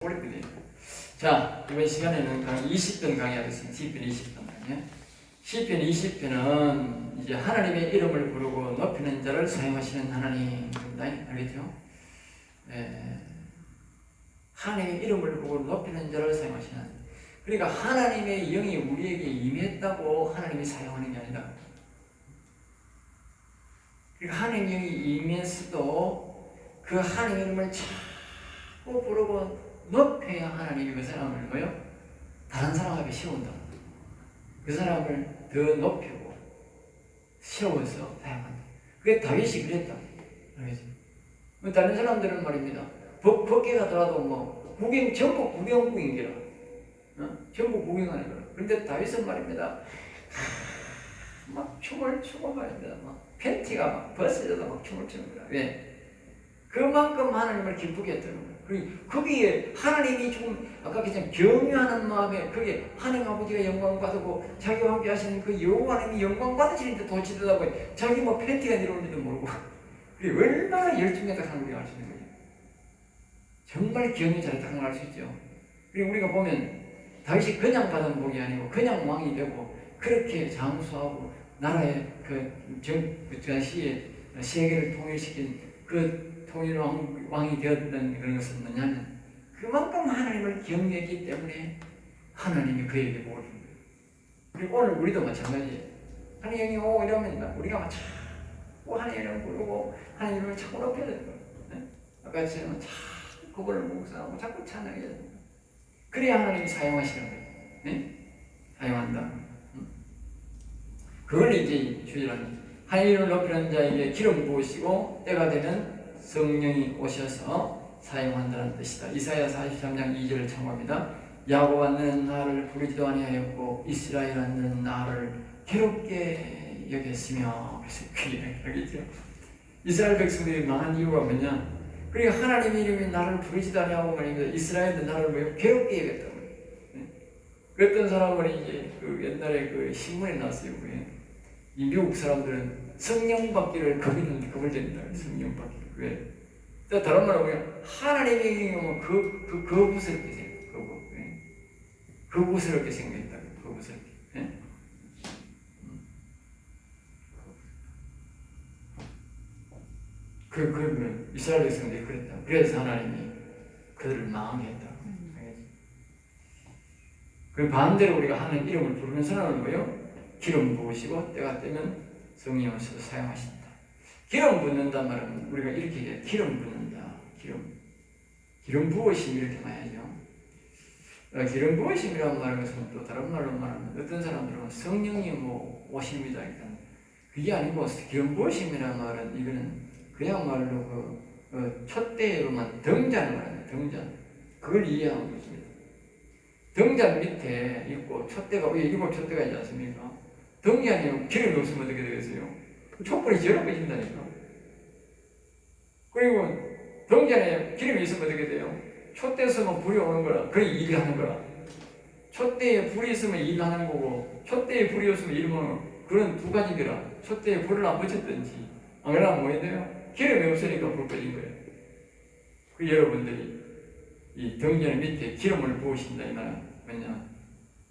어렵거든요. 자, 이번 시간에는 강의 20편 강의하겠습니다. 시편 20편 강의. 시편 20편은 이제 하나님의 이름을 부르고 높이는 자를 사용하시는 하나님입니다. 알겠죠? 하나님의 이름을 부르고 높이는 자를 사용하시는 하나님. 그러니까 하나님의 영이 우리에게 임했다고 하나님이 사용하는 게 아니다. 그러니까 하나님의 영이 임했어도 그 하나님의 이름을 자꾸 부르고 높여야 하나님이 그 사람을 뭐요? 다른 사람 앞에 세운다. 그 사람을 더 높이고 세워서 사용한다. 그게 다윗이 그랬다. 알겠지? 다른 사람들은 말입니다. 법계가 들어도 뭐 전국 구경국인기라. 전국 구경하는 거라. 그런데 다윗은 말입니다. 막 춤을 추고 말입니다. 막 팬티가 막 벗어져도 막 춤을 추는 거라. 왜? 그만큼 하나님을 기쁘게 했다는 거예요. 거기에 하나님이 좀 아까 그냥 경외하는 마음에 거기에 하나님 아버지가 영광 받고 자기와 함께 하시는 그 여호와 하나님이 영광 받으시는데 도취되다고 자기 뭐 팬티가 내려오는지도 모르고 그게 얼마나 열중해서 하는 우리가 알 수 있는 거예요. 정말 경외 잘했다는 걸 알 수 있죠. 그리고 우리가 보면 다윗이 그냥 받은 복이 아니고 그냥 왕이 되고 그렇게 장수하고 나라의 그 당시에 세계를 통일시킨 그 통일 왕이 되었던 그런 것은 뭐냐면 그만큼 하나님을 경외했기 때문에 하나님이 그에게 복을 준 거예요. 그리고 오늘 우리도 마찬가지예요. 하나님이 오고 이러면 우리가 자꾸 하나님을 부르고 하나님을 자꾸 높여야 되는 거예요. 네? 아까 저는 자꾸 그거를 묵상하고 자꾸 찬양해야 됩니다. 그래야 하나님이 사용하시는 거예요. 네? 사용한다. 그걸 이제 주의하는 하나님을 높이는 자에게 기름 부으시고 때가 되면 성령이 오셔서 사용한다는 뜻이다. 이사야 43장 2절을 참고합니다. 야곱은 나를 부르지도 아니하였고 이스라엘은 나를 괴롭게 여겼으며. 그래서 그 이야기하겠죠. 이스라엘 백성들이 망한 이유가 뭐냐? 그리고 하나님의 이름이 나를 부르지도 아니하고 말입니다. 이스라엘은 나를 괴롭게 여겼다고. 그랬던 사람은 이제 그 옛날에 그 신문에 나왔어요. 이 미국 사람들은 성령 받기를 거부된다. 성령 받기를. 왜? 다른 말로 그냥 하나님의 영은 거부스럽게 생겼다. 거부스럽게 생겼다. 거부스럽게. 예? 그러면 이스라엘 백성들이 그랬다. 그래서 하나님이 그들을 망하겠다. 그 반대로 우리가 하는 이름을 부르는 사람은 뭐요? 기름 부으시고 때가 되면 성령 오셔서 사용하신다. 기름 붓는다 말은 우리가 이렇게 얘기해요. 기름 붓는다. 기름 부으심 이렇게 말하죠. 기름 부으심이라는 말은 또 다른 말로 말하면 어떤 사람들은 성령이 오십니다. 일단 그게 아니고 기름 부으심이라는 말은 이거는 그야말로 촛대로만 등잔을 말하는 등잔. 그걸 이해하고 있습니다. 등잔 밑에 있고 촛대가 위에 일곱 촛대가 있지 않습니까? 등잔에 기름이 없으면 어떻게 되겠어요? 촛불이 절어버린다니까. 그리고 등잔에 기름이 있으면 어떻게 돼요? 촛대 있으면 불이 오는 거라. 그래 일을 하는 거라. 촛대에 불이 있으면 일을 하는 거고 촛대에 불이 없으면 일을 하는 거. 그런 두 가지더라. 촛대에 불을 안 붙였든지 안 그러면 뭐 해야 돼요? 기름이 없으니까 불 꺼진 거예요. 여러분들이 이 등잔 밑에 기름을 부으신다 이 말은 뭐냐?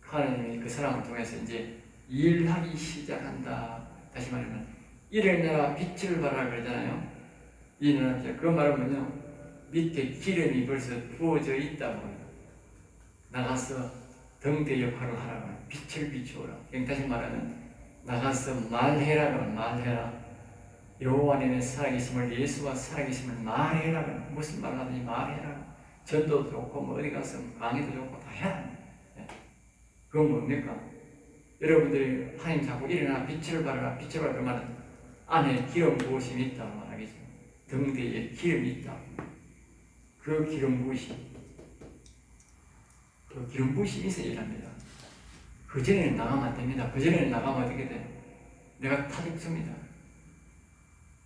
하나님이 그 사람을 통해서 이제 일하기 시작한다. 다시 말하면 일어나라 빛을 발하라 그러잖아요. 일어나라 그 말은 뭐냐? 밑에 기름이 벌써 부어져 있다고 나가서 등대 역할을 하라고 빛을 비추어라. 다시 말하면 나가서 말해라. 말해라. 여호와 안에 살아계심을 예수가 살아계심을 말해라. 무슨 말을 하든지 말해라. 전도도 좋고 뭐 어디 가서 강의도 좋고 다 해라. 그건 뭡니까? 여러분들이 하나님 자꾸 일어나 빛을 발하라. 빛을 발하라. 그 말은 안에 기름 부으심이 있다고 말하겠죠. 등대에 기름이 있다. 그 기름 부으심. 그 기름 부으심이 있어야 일합니다. 그전에는 나가면 안 됩니다. 그전에는 나가면 어떻게 돼? 내가 타죽습니다.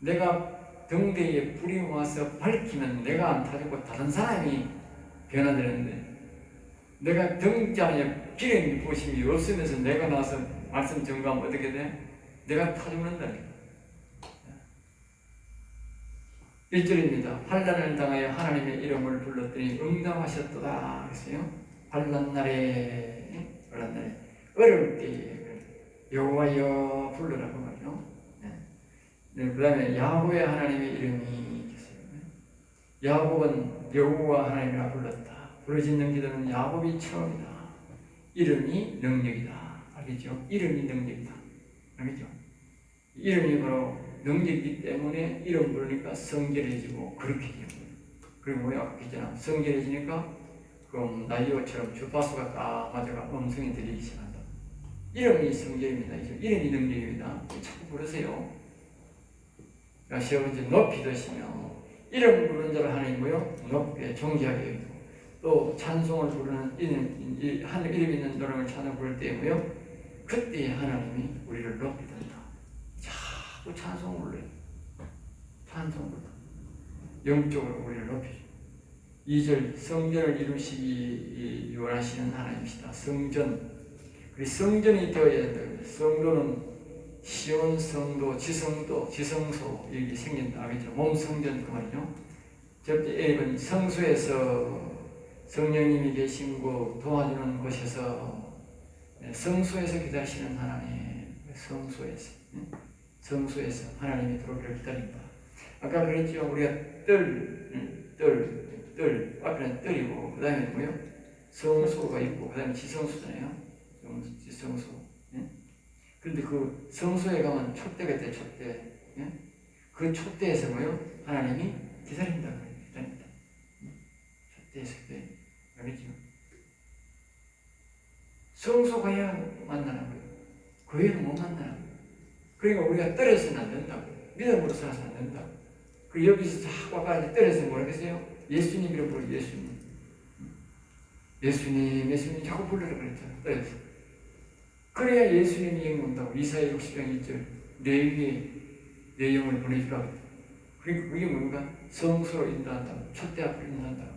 내가 등대에 불이 와서 밝히면 내가 안 타죽고 다른 사람이 변화되는데 내가 등잔에 기름이 부으심이 없으면서 내가 나와서 말씀 전가하면 어떻게 돼? 내가 타죽는다. 1절입니다. 환난을 당하여 하나님의 이름을 불렀더니 응답하셨도다. 그랬어요. 환난 날에 어려울 때에 여호와여 불러라고 말이요. 네. 그 다음에 야곱의 하나님의 이름이 있어요. 야곱은 여호와 하나님이라 불렀다. 부르짖는 기도는 야곱이 처음이다. 이름이 능력이다. 알겠죠? 이름이 능력이다. 알겠죠? 이름이 바로 능력이기 때문에 이름 부르니까 성결해지고 그렇게 돼요. 그리고 뭐야? 아까 했잖아. 성결해지니까 그럼 나이오처럼 주파수가 딱 맞아가 음성이 들리기 시작한다. 이름이 성결입니다. 이름이 능력입니다. 자꾸 부르세요. 그러니까 시험은 높이 드시며 이름 부르는 자를 하나님 뭐요? 높게 존귀하게 여기고 또 찬송을 부르는 하늘 이름 있는 노래를 찬송 부를 때 뭐요? 그때 하나님이 우리를 높이 든다. 자꾸 찬송 불러요. 찬송 불러. 영적으로 우리를 높이죠. 2절 성전을 이루시기 원하시는 하나님이시다. 성전. 그리고 성전이 되어야 된다. 성도는 시온 성도, 지성도, 지성소 여기 생긴다. 알겠죠? 몸 성전 그 말이죠. 첫째 A는 성소에서 성령님이 계신 곳 도와주는 곳에서 성소에서 기다리시는 하나님. 성소에서 하나님이 들어오기를 기다린다. 아까 그랬죠. 우리가 뜰 앞에는 뜰이고 그 다음에 뭐요? 성소가 있고 그 다음에 지성소잖아요. 지성소. 그런데 그 성소에 가면 촛대가 있대. 촛대. 그 촛대에서 뭐요? 하나님이 기다린다. 기다린다. 촛대에서 기다린다. 알겠죠? 성소 가야 만나는 거예요. 그 외에는 못 만나는 거예요. 그러니까 우리가 떨어져서는 안 된다고. 믿음으로 살아서는 안 된다고. 그리고 여기서 자꾸 아까 떨어져서 뭐라겠어요? 예수님이라고 부르죠. 예수님 자꾸 부르라고 그랬잖아. 떨어져서. 그래야 예수님이 영이 온다고. 이사야 60장 1절 내 위에 내 영을 보내주라고. 그러니까 그게 뭔가 성소로 인도한다고. 촛대 앞으로 인도한다고.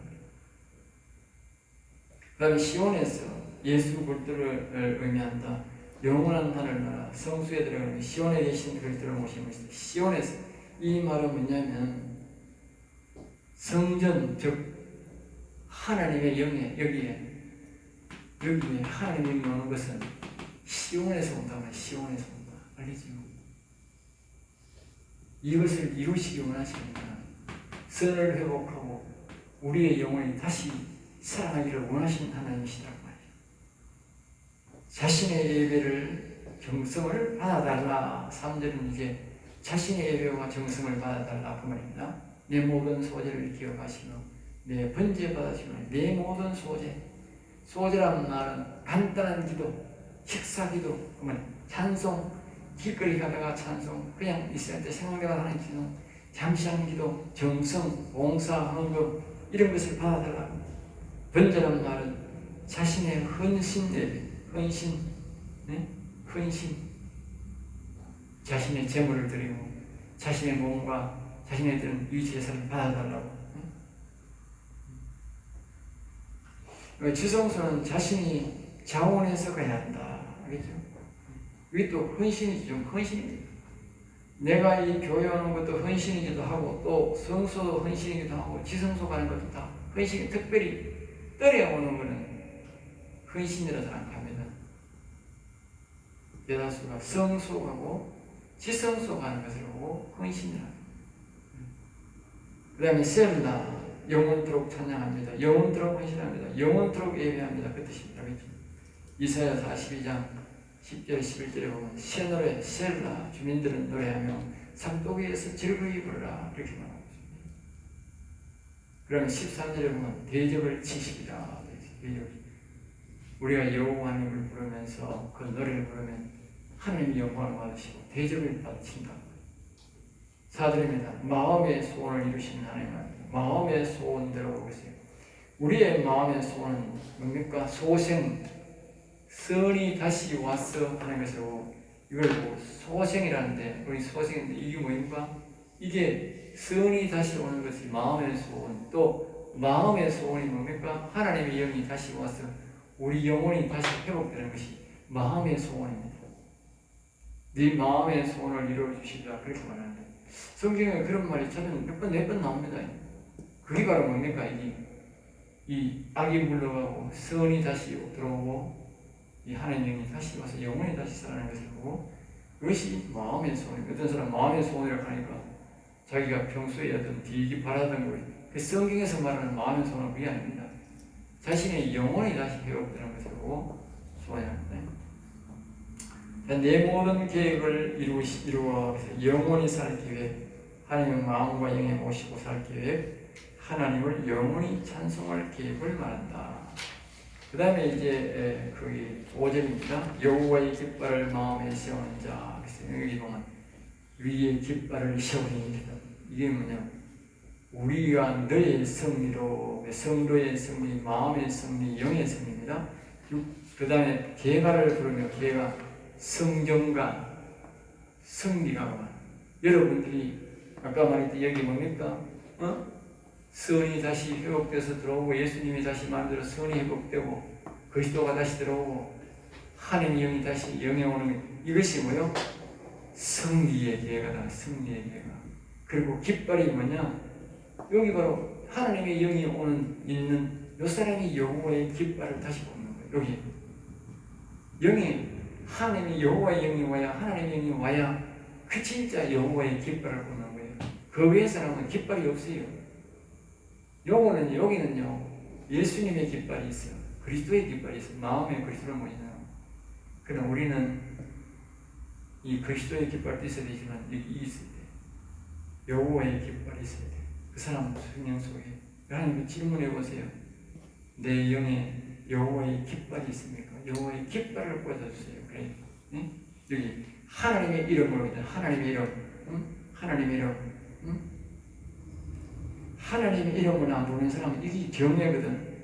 그 다음에 시온에서 예수 그리스도를 의미한다. 영원한 하늘나라 성수에 들어가는 시온에 계신 그리스도를 모시는 것이다. 시온에서 이 말은 뭐냐면 성전 즉 하나님의 영에 여기에 하나님이 오는 것은 시온에서 온다. 시온에서 온다. 알겠죠? 이것을 이루시기 원하시는 하나님, 선을 회복하고 우리의 영혼이 다시 살아나기를 원하시는 하나님이시라고 말이에요. 자신의 예배를 정성을 받아달라. 3절은 이제 자신의 예배와 정성을 받아달라 그 말입니다. 내 모든 소재를 기억하시며 내 번제 받으시며 내 모든 소재란 말은 간단한 기도, 식사 기도, 찬송, 길거리 가다가 찬송, 그냥 있을 때 생각나가 하는 기도, 잠시 하는 기도, 정성, 봉사, 헌금 이런 것을 받아달라고. 번제란 말은 자신의 헌신 예배, 헌신, 자신의 재물을 드리고 자신의 몸과 자신의 드는 이 제사를 받아달라고. 지성소는 자신이 자원해서 가야 한다. 알겠죠? 이게 또 헌신이지, 좀 헌신입니다. 내가 이 교회 오는 것도 헌신이기도 하고 또 성소도 헌신이기도 하고 지성소 가는 것도 다 헌신이. 특별히 뜰에 오는 것은 헌신이라 생각합니다. 대다수가 성소 가고 지성소 가는 것을 보고 헌신이라. 그 다음에 셀라, 영원토록 찬양합니다. 영원토록 헌신합니다. 영원토록 예배합니다. 그 뜻입니다. 알겠죠? 이사야 42장 10절 11절에 보면 새 노래 셀라, 주민들은 노래하며 산도기에서 즐거이 부르라 이렇게 말하고 있습니다. 그러면 13절에 보면 대적을 치시리라. 우리가 여호와님을 부르면서 그 노래를 부르면 하나님이 영광을 받으시고 대적을 받으신다. 4절입니다. 마음의 소원을 이루시는 하나님. 마음의 소원대로 보고 있어요. 우리의 마음의 소원은 뭡니까? 소생, 선이 다시 와서 하는 것이고, 이걸 보고 소생이라는데, 우리 소생인데 이게 뭐입니까? 이게 선이 다시 오는 것이 마음의 소원. 또 마음의 소원이 뭡니까? 하나님의 영이 다시 와서 우리 영혼이 다시 회복되는 것이 마음의 소원입니다. 네 마음의 소원을 이루어 주시리라 그렇게 말하는데, 성경에 그런 말이 저는 몇 번 나옵니다. 그게 바로 뭡니까? 이 악이 물러가고 선이 다시 들어오고 이 하나님의 영이 다시 와서 영혼이 다시 살아나는 것을 보고, 그것이 마음의 소원. 어떤 사람 마음의 소원이라고 하니까 자기가 평소에 어떤 비기 바라던 것, 그 성경에서 말하는 마음의 소원은 그게 아닙니다. 자신의 영혼이 다시 회복되는 것을 보고 소원합니다. 내 모든 계획을 이루어 영원히 살 계획, 하나님의 마음과 영에 모시고 살 계획, 하나님을 영원히 찬송할 계획을 말한다. 그 다음에 이제 거기 5절입니다. 여호와의 깃발을 마음에 세우는 자. 그래서 여기 보면 위에 깃발을 세우니, 이게 뭐냐? 우리가 너의 승리로, 성도의 승리, 마음의 승리, 영의 승리입니다. 그 다음에 개가를 부르며, 개가 성경과 승리가, 여러분들이 아까 말했듯이 여기 뭡니까? 선이 다시 회복돼서 들어오고, 예수님이 다시 만들어 선이 회복되고, 그리스도가 다시 들어오고, 하나님의 영이 다시 영에 오는, 이것이 뭐요? 승리의 기회가, 승리의 기회가. 그리고 깃발이 뭐냐? 여기 바로 하나님의 영이 있는 요 사람이 여호와의 깃발을 다시 뽑는 거예요. 여기 하나님의 여호와의 영이 와야, 하나님의 영이 와야 그 진짜 여호와의 깃발을 뽑는 거예요. 그 외의 사람은 깃발이 없어요. 여기는요, 예수님의 깃발이 있어요. 그리스도의 깃발이 있어요. 마음에 그리스도를 모이는. 그러나 우리는 이 그리스도의 깃발도 있어야 되지만, 여기 있어야 돼요. 여호와의 깃발이 있어야 돼요. 그 사람 성령 속에. 하나님 질문해 보세요. 내 영에 여호와의 깃발이 있습니까? 여호와의 깃발을 꽂아주세요. 그래. 응? 여기 하나님의 이름으로, 하나님의 이름, 응? 하나님의 이름, 응? 하나님의 이름을 안 부르는 사람은 이게 병이거든.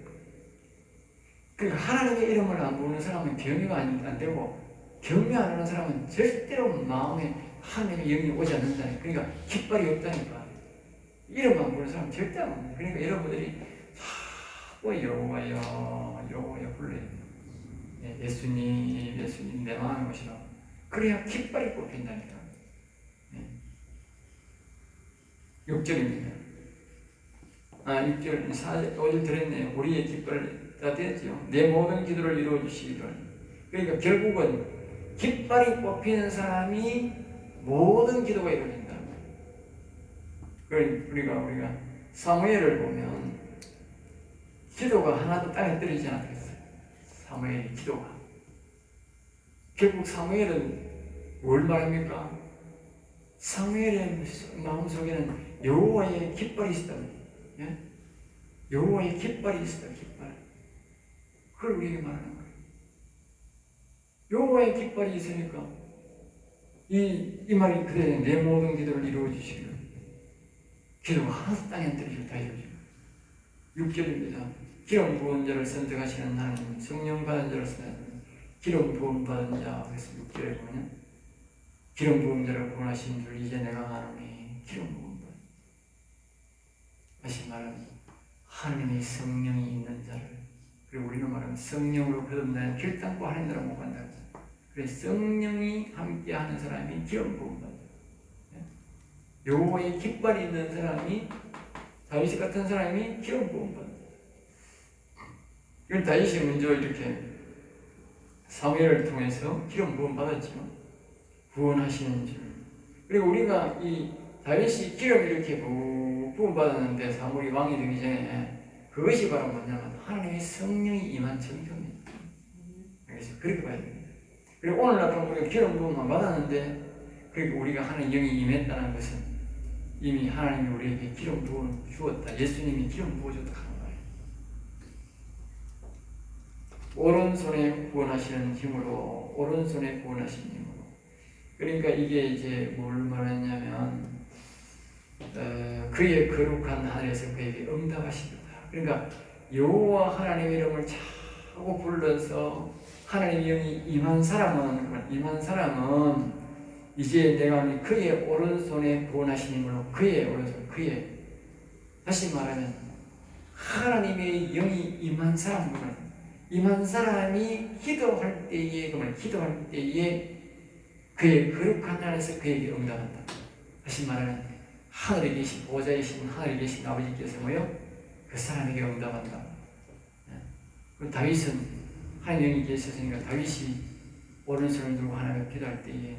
그러니까 하나님의 이름을 안 부르는 사람은 병이가 안 되고, 경외 안 하는 사람은 절대로 마음에 하나님의 영이 오지 않는다. 그러니까 깃발이 없다니까. 이름만 부르는 사람은 절대 안 옵니다. 그러니까 여러분들이 자꾸 여호와여, 여호와여 불러요. 예수님, 예수님 내 마음에 오시라. 그래야 깃발이 뽑힌다니까. 6절입니다. 6절, 4절, 5절 들었네요. 우리의 깃발을 다 됐죠. 내 모든 기도를 이루어 주시기를. 그러니까 결국은 깃발이 뽑히는 사람이 모든 기도가 이루어진다. 우리가 사무엘을 보면 기도가 하나도 땅에 떨어지지 않았어요. 사무엘의 기도가. 결국 사무엘은 뭘 말합니까? 사무엘의 마음속에는 여호와의 깃발이 있었다. 예? 여호와의 깃발이 있었다. 깃발. 그걸 우리에게 말하는 거예요. 여호와의 깃발이 있으니까 이 말이 그래. 내 모든 기도를 이루어 주시기를. 기도가 하나도 땅에 안 떨어지고 다 이루어지고. 6절입니다. 기름 부은 자를 선택하시는 하나님, 성령 받은 자를 선택하시는 기름 부음 받은 자. 그래서 6절에 보면 기름 부은 자를 구원하신 줄 이제 내가 아노니. 기름 부음 받은. 다시 말하면 하나님의 성령이 있는 자를, 그리고 우리는 말하면 성령으로 거듭나는 결단코 하는 자를 못 간다. 그래서 성령이 함께하는 사람이 기름 부음 받은. 여호와의 깃발이 있는 사람이, 다윗 같은 사람이 기름 부음 받는. 이건 다윗이 먼저 이렇게 사무엘을 통해서 기름 부음 받았죠. 구원하시는 줄. 그리고 우리가 이 다윗이 기름 이렇게 부음 받았는데 사무엘이 왕이 되기 전에 그것이 바로 뭐냐면 하나님의 성령이 임한 증거입니다. 그래서 그렇게 봐야 됩니다. 그리고 오늘 같은 우리가 기름 부음만 받았는데, 그리고 우리가 하나님의 영이 임했다는 것은 이미 하나님이 우리에게 기름 부어 주었다. 예수님이 기름 부어줬다 하는 말이에요. 오른손에 구원하시는 힘으로, 오른손에 구원하시는 힘으로. 그러니까 이게 이제 뭘 말하냐면 그의 거룩한 하늘에서 그에게 응답하시도다. 그러니까 여호와 하나님의 이름을 자꾸 불러서 하나님의 영이 임한 사람은 이제 내가 그의 오른손에 구원하신 힘으로, 그의 오른손, 그의, 다시 말하면 하나님의 영이 임한 사람이 기도할 때에 그의 거룩한 하늘에서 그에게 응답한다. 다시 말하는 하늘에 계신 보좌이신 하늘에 계신 아버지께서 뭐요? 그 사람에게 응답한다. 그 다윗은 하나님 영이 계셨으니까 다윗이 오른손을 들고 하나님을 기도할 때에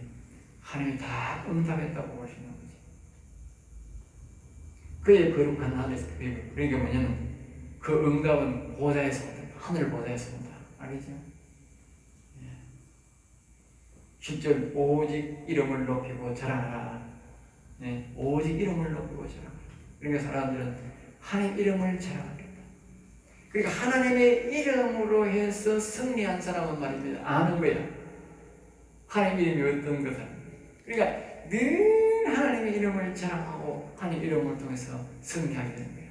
하나님이 다 응답했다고 볼 수 있는 거지. 그의 거룩한 하늘에서 그러니까 뭐냐면 그 응답은 보좌에서 온다. 하늘 보좌에서 온다. 알겠죠? 10절 오직 이름을 높이고 자랑하라. 오직 이름을 높이고 자랑하라. 그러니까 사람들은 하나님 이름을 자랑하겠다. 그러니까 하나님의 이름으로 해서 승리한 사람은 말입니다. 아는 거야. 하나님 이름이 어떤 것을. 그러니까 늘 하나님의 이름을 자랑하고 하나님 이름을 통해서 승리하게 되는 거예요.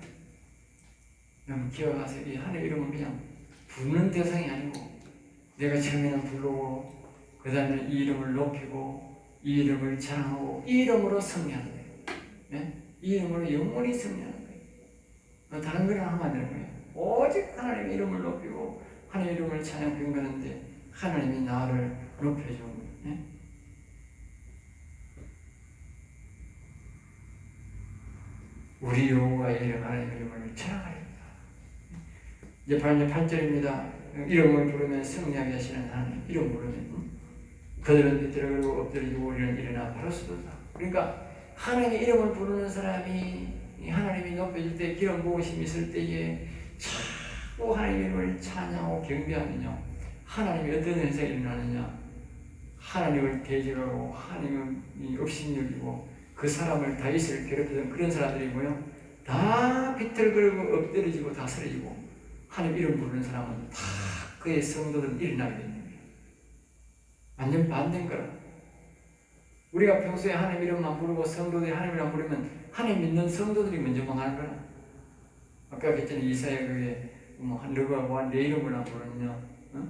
여러분 기억하세요. 이 하나님 이름은 그냥 부르는 대상이 아니고 내가 처음에는 부르고 그 다음에 이 이름을 높이고 이 이름을 자랑하고 이 이름으로 승리하는 거예요. 네? 이 이름으로 영원히 승리하는 거예요. 다른 거랑 하면 안 되는 거예요. 오직 하나님의 이름을 높이고 하나님의 이름을 찬양 경배하는데 하나님이 나를 높여주는 거예요. 네? 우리 여호와의 이름 하나님의 이름을 찬양하리라. 이제 8절입니다. 이름을 부르면 승리하게 하시는 하나님. 이름 부르면 그들은 뒤틀어지고 엎드리고 우리는 일어나 바로 서도다. 그러니까 하나님의 이름을 부르는 사람이 하나님이 높여줄 때 기름 부으심이 있을 때에 자꾸 하나님의 이름을 찬양하고 경배하면요 하나님이 어떤 현상이 일어나느냐 하나님을 대적하고 하나님이 업신여기고 그 사람을 다윗을 괴롭히던 그런 사람들이 뭐요 다 비틀거리고 엎드려지고 다 쓰러지고 하나님 이름 부르는 사람은 다 그의 성도들은 일어나게 됩니다. 완전 반대인 거라. 우리가 평소에 하나님 이름만 부르고 성도들이 하나님 이름 안 부르면 하나님 믿는 성도들이 먼저 망하는 거라. 아까 했잖아요. 이사야 그게 너가 내 이름을 안 부르느냐? 어?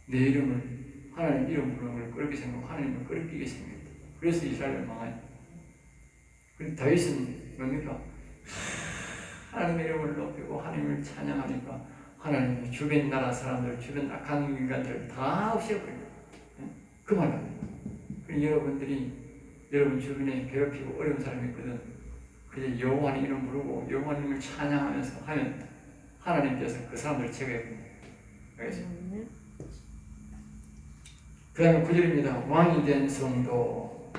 내 이름을 하나님 이름 부르는 걸 그렇게 생각하고 하나님을 그렇게 생각했다. 그래서 이스라엘을 망해요. 그런데 다윗은 뭡니까? 하나님의 이름을 높이고 하나님을 찬양하니까 하나님의 주변 나라 사람들, 주변 악한 인간들 다 없애버려요. 그 말입니다. 여러분들이 여러분 주변에 괴롭히고 어려운 사람이 있거든. 그냥 여호와의 이름 부르고 여호와의 이름을 찬양하면서 하면 하나님께서 그 사람들을 제거해버립니다. 알겠습니다? 그 다음에 9절입니다. 왕이 된 성도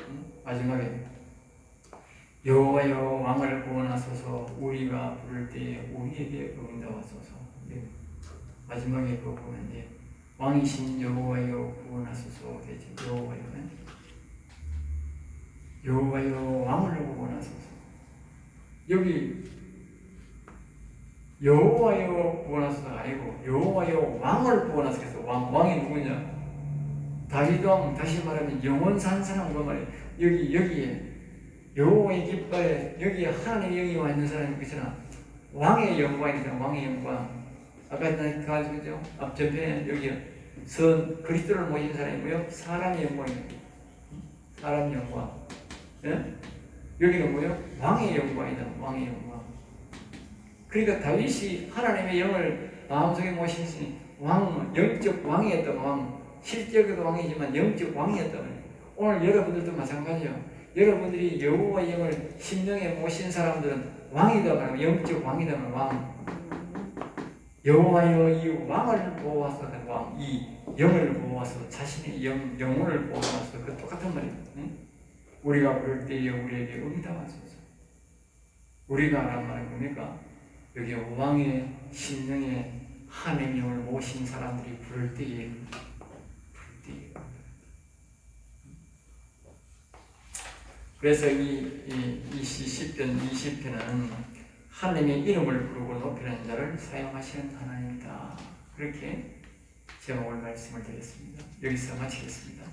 마지막에 여호와여 왕을 구원하소서 우리가 부를 때에 우리에게 응답하소서. 마지막에 그거 보면 이제 왕이신 여호와여 구원하소서 되죠. 여호와여 왕을 구원하소서. 여기 여호와여 구원하소서가 아니고 여호와여 왕을 구원하소서. 왕이 누구냐? 다윗 왕, 다시 말하면 영원 산 사람 그 말이에요. 여기에 여호와의 깃발에 여기에 하나님의 영이 와 있는 사람이 그렇잖아. 왕의 영광이잖아. 왕의 영광. 아까 가지고죠. 앞전편에 여기 그리스도를 모신 사람이 뭐요? 사람의 영광이에요. 사람의 영광. 예? 여기는 뭐요? 왕의 영광이다. 왕의 영광. 그러니까 다윗이 하나님의 영을 마음속에 모시니 영적 왕이었던 왕. 실제로도 왕이지만 영적 왕이었단 말이에요. 오늘 여러분들도 마찬가지예요. 여러분들이 여호와의 영을 심령에 모신 사람들은 왕이다 말이에요. 영적 왕이다 말이에요. 왕. 여호와여 이 왕을 보호하소서. 왕. 이 영을 보호하소서. 자신의 영혼을 보호하소서. 그 똑같은 말이에요. 응? 우리가 부를 때에 우리에게 응답하소서. 우리가 하란 말은 뭡니까? 여기 왕의 심령에 하나님의 영을 모신 사람들이 부를 때에 그래서 이 시편 20편은 하나님의 이름을 부르고 높이는 자를 사용하시는 하나님이다. 그렇게 제가 오늘 말씀을 드렸습니다. 여기서 마치겠습니다.